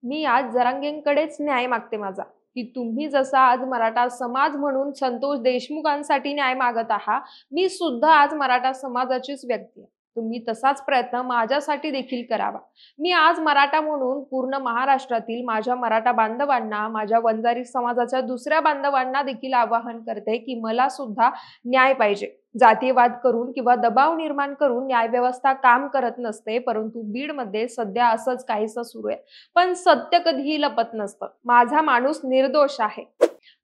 मी आज जरांगेंकडेच न्याय मागते माझा, की तुम्ही जसा आज मराठा समाज म्हणून संतोष देशमुखांसाठी न्याय मागत आहात, मी सुद्धा आज मराठा समाजाचीच व्यक्ती आहे. तुम्ही तसाच प्रयत्न माझ्यासाठी देखील करावा. मी आज मराठा म्हणून पूर्ण महाराष्ट्रातील माझ्या मराठा बांधवांना, माझ्या वंजारी समाजाच्या दुसऱ्या बांधवांना देखील आवाहन करते, की मला सुद्धा न्याय पाहिजे. जातीयवाद करून किंवा दबाव निर्माण करून न्यायव्यवस्था काम करत नसते, परंतु बीडमध्ये सध्या असंच काहीसं सुरू आहे. पण सत्य कधीही लपत नसतं. माझा माणूस निर्दोष आहे.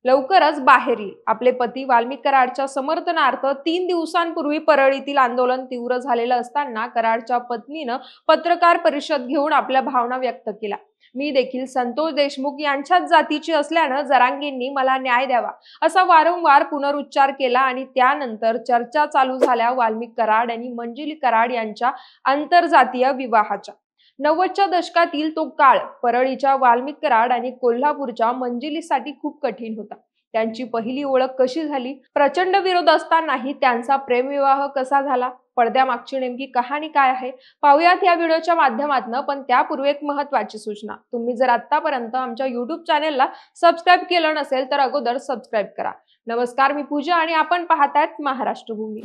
लवकरच बाहेर येईल. आपले पती वाल्मिक कराडच्या समर्थनार्थ 3 दिवसांपूर्वी परळीतील आंदोलन तीव्र झालेलं असताना कराडच्या पत्नीनं पत्रकार परिषद घेऊन आपल्या भावना व्यक्त केल्या. मी देखील संतोष देशमुख यांच्याच जातीची असल्यानं जरांगेंनी मला न्याय द्यावा असा वारंवार पुनरुच्चार केला आणि त्यानंतर चर्चा चालू झाल्या वाल्मिक कराड आणि मंजिली कराड यांच्या आंतरजातीय विवाहाच्या. 90च्या दशकातील तो काळ परळीच्या वाल्मिक कराड आणि कोल्हापूरच्या मंजिलीसाठी खूप कठीण होता. त्यांची पहिली ओळख कशी झाली, प्रचंड विरोध असतानाही त्यांचा प्रेमविवाह कसा झाला, पडद्यामागची नेमकी कहाणी काय आहे, पाहूयात या व्हिडिओच्या माध्यमातून. पण त्यापूर्वी एक महत्त्वाची सूचना, तुम्ही जर आतापर्यंत आमच्या YouTube चॅनेलला सबस्क्राईब केलं नसेल तर अगोदर सबस्क्राईब करा. नमस्कार, मी पूजा आणि आपण पाहतायत महाराष्ट्रभूमी.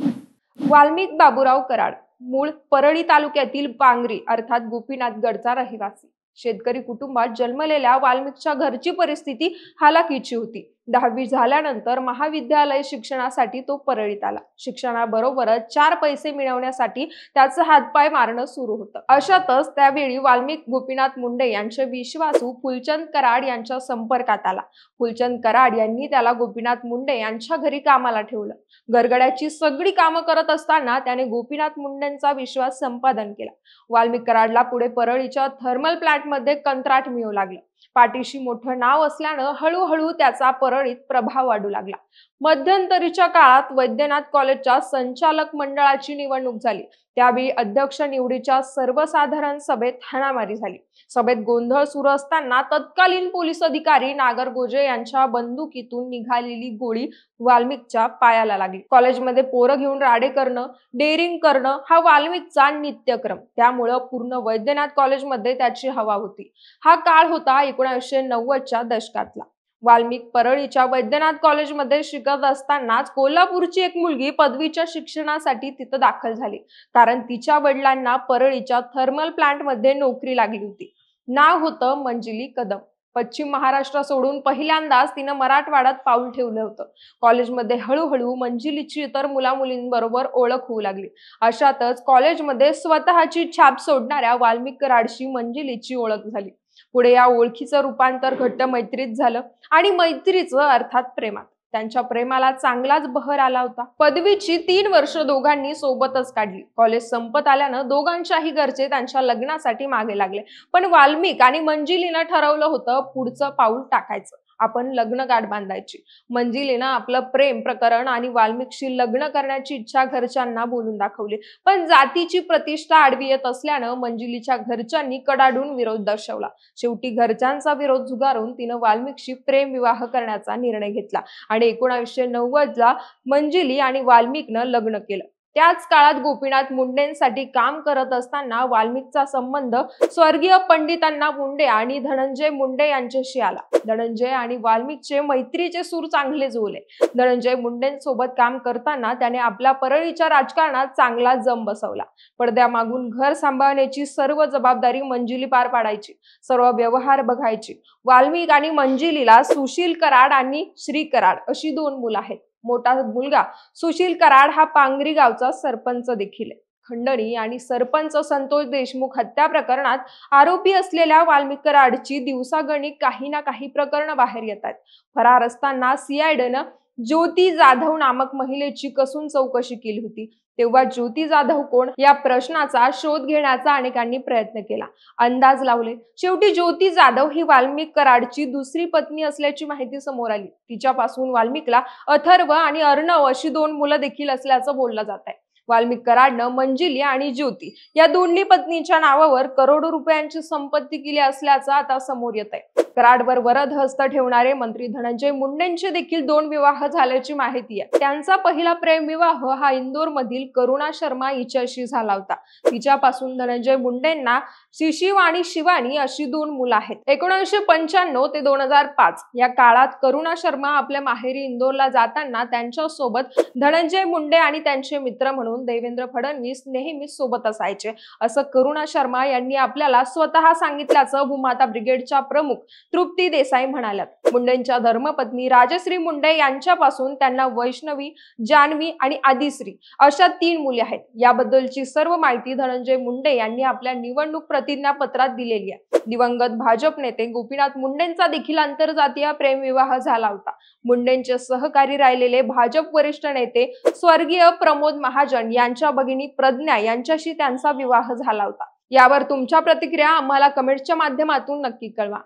वाल्मिक बाबूराव कराड मूळ परळी तालुक्यातील पांगरी अर्थात गोपीनाथगडचा रहिवासी. शेतकरी कुटुंबात जन्मलेल्या वाल्मिकच्या घरची परिस्थिती हालाकीची होती. 10वी झाल्यानंतर महाविद्यालय शिक्षणासाठी तो परळीत आला. शिक्षणाबरोबरच 4 पैसे मिळवण्यासाठी त्याचं हातपाय मारणं सुरू होतं. अशातच त्यावेळी वाल्मिक गोपीनाथ मुंडे यांचे विश्वासू फुलचंद कराड यांच्या संपर्कात आला. फुलचंद कराड यांनी त्याला गोपीनाथ मुंडे यांच्या घरी कामाला ठेवलं. गरगड्याची सगळी कामं करत असताना त्याने गोपीनाथ मुंडेंचा विश्वास संपादन केला. वाल्मिक कराडला पुढे परळीच्या थर्मल प्लांटमध्ये कंत्राट मिळू लागलं. पाठीशी मोठं नाव असल्यानं हळूहळू त्याचा परळीत प्रभाव वाढू लागला. मध्यंतरीच्या काळात वैद्यनाथ कॉलेजच्या संचालक मंडळाची निवडणूक झाली. त्यावेळी अध्यक्ष निवडीच्या सर्वसाधारण सभेत हाणामारी झाली. सभेत गोंधळ सुरू असताना तत्कालीन पोलीस अधिकारी नागरगोजे यांच्या बंदुकीतून निघालेली गोळी वाल्मिकच्या पायाला लागली. कॉलेजमध्ये पोरं घेऊन राडे करणं, डेअरिंग करणं हा वाल्मिकचा नित्यक्रम. त्यामुळं पूर्ण वैद्यनाथ कॉलेजमध्ये त्याची हवा होती. हा काळ होता 1990च्या दशकातला. वाल्मिक परळीच्या वैद्यनाथ कॉलेजमध्ये शिकत असतानाच कोल्हापूरची एक मुलगी पदवीच्या शिक्षणासाठी तिथं दाखल झाली, कारण तिच्या वडिलांना परळीच्या थर्मल प्लांटमध्ये नोकरी लागली होती. नाव होतं मंजिली कदम. पश्चिम महाराष्ट्र सोडून पहिल्यांदाच तिनं मराठवाड्यात पाऊल ठेवलं होतं. कॉलेजमध्ये हळूहळू मंजिलीची इतर मुलामुलींबरोबर ओळख होऊ लागली. अशातच कॉलेजमध्ये स्वतःची छाप सोडणाऱ्या वाल्मिक कराडशी मंजिलीची ओळख झाली. पुढे या ओळखीचं रूपांतर घट्ट मैत्रीत झालं आणि मैत्रीचं अर्थात प्रेमात. त्यांच्या प्रेमाला चांगलाच बहर आला होता. पदवीची 3 वर्ष दोघांनी सोबतच काढली. कॉलेज संपत आल्यानं दोघांच्याही घरचे त्यांच्या लग्नासाठी मागे लागले. पण वाल्मिक आणि मंजिलीनं ठरवलं होतं पुढचं पाऊल टाकायचं, आपण लग्न गाठ बांधायची. मंजिलीनं आपलं प्रेम प्रकरण आणि वाल्मिकशी लग्न करण्याची इच्छा घरच्यांना बोलून दाखवली. पण जातीची प्रतिष्ठा आडवी येत असल्यानं मंजिलीच्या घरच्यांनी कडाडून विरोध दर्शवला. शेवटी घरच्यांचा विरोध झुगारून तिनं वाल्मिकशी प्रेम विवाह करण्याचा निर्णय घेतला आणि 1990ला मंजिली आणि वाल्मिकनं लग्न केलं. त्याच काळात गोपीनाथ मुंडेंसाठी काम करत असताना वाल्मिकचा संबंध स्वर्गीय पंडितांना मुंडे आणि धनंजय मुंडे यांच्याशी आला. धनंजय आणि वाल्मिकचे मैत्रीचे सूर चांगले जुळले. धनंजय मुंडेंसोबत काम करताना त्याने आपल्या परळीच्या राजकारणात चांगला जम बसवला. पडद्यामागून घर सांभाळण्याची सर्व जबाबदारी मंजिली पार पाडायची, सर्व व्यवहार बघायची. वाल्मिक आणि मंजिलीला सुशील कराड आणि श्री कराड अशी 2 मुलं आहेत. मोठा मुलगा सुशील कराड हा पांगरी गावचा सरपंच देखील आहे. खंडणी आणि सरपंच संतोष देशमुख हत्या प्रकरणात आरोपी असलेल्या वाल्मिक कराडची दिवसागणिक काही ना काही प्रकरण बाहेर येतात. फरार असताना CIDनं ज्योती जाधव नामक महिलेची कसून चौकशी केली होती. तेव्हा ज्योती जाधव कोण या प्रश्नाचा शोध घेण्याचा अनेकांनी प्रयत्न केला, अंदाज लावले. शेवटी ज्योती जाधव ही वाल्मिक कराडची दुसरी पत्नी असल्याची माहिती समोर आली. तिच्यापासून वाल्मिकला अथर्व आणि अर्णव अशी 2 मुलं देखील असल्याचं बोललं जात आहे. वाल्मिक कराडनं मंजिली आणि ज्योती या दोन्ही पत्नीच्या नावावर करोडो रुपयांची संपत्ती केली असल्याचं आता समोर येत आहे. कराडवर वरद हस्त ठेवणारे मंत्री धनंजय मुंडेंचे देखील 2 विवाह झाल्याची माहिती आहे. त्यांचा पहिला प्रेमविवाह हा इंदोर मधील करुणा शर्मा हिच्याशी झाला होता. तिच्यापासून धनंजय मुंडेंना शिशिव आणि शिवानी अशी 2 मुलं आहेत. 1995 ते 2005 या काळात करुणा शर्मा आपल्या माहेरी इंदोरला जाताना त्यांच्या सोबत धनंजय मुंडे आणि त्यांचे मित्र म्हणून देवेंद्र फडणवीस नेहमी सोबत असायचे, असं करुणा शर्मा यांनी आपल्याला स्वतः सांगितल्याचं भूमाता ब्रिगेडच्या प्रमुख तृप्ती देसाई म्हणाल्यात. मुंडेंच्या धर्मपत्नी राजश्री मुंडे यांच्यापासून त्यांना वैष्णवी, जानवी आणि आदिश्री अशा 3 मुली आहेत. याबद्दलची सर्व माहिती धनंजय मुंडे यांनी आपल्या निवडणूक प्रतिज्ञापत्रात दिलेली आहे. दिवंगत भाजप नेते गोपीनाथ मुंडेंचा देखील आंतरजातीय प्रेमविवाह झाला होता. मुंडेंचे सहकारी राहिलेले भाजप वरिष्ठ नेते स्वर्गीय प्रमोद महाजन यांच्या भगिनी प्रज्ञा यांच्याशी त्यांचा विवाह झाला होता. यावर तुमच्या प्रतिक्रिया आम्हाला कमेंट्सच्या माध्यमातून नक्की कळवा.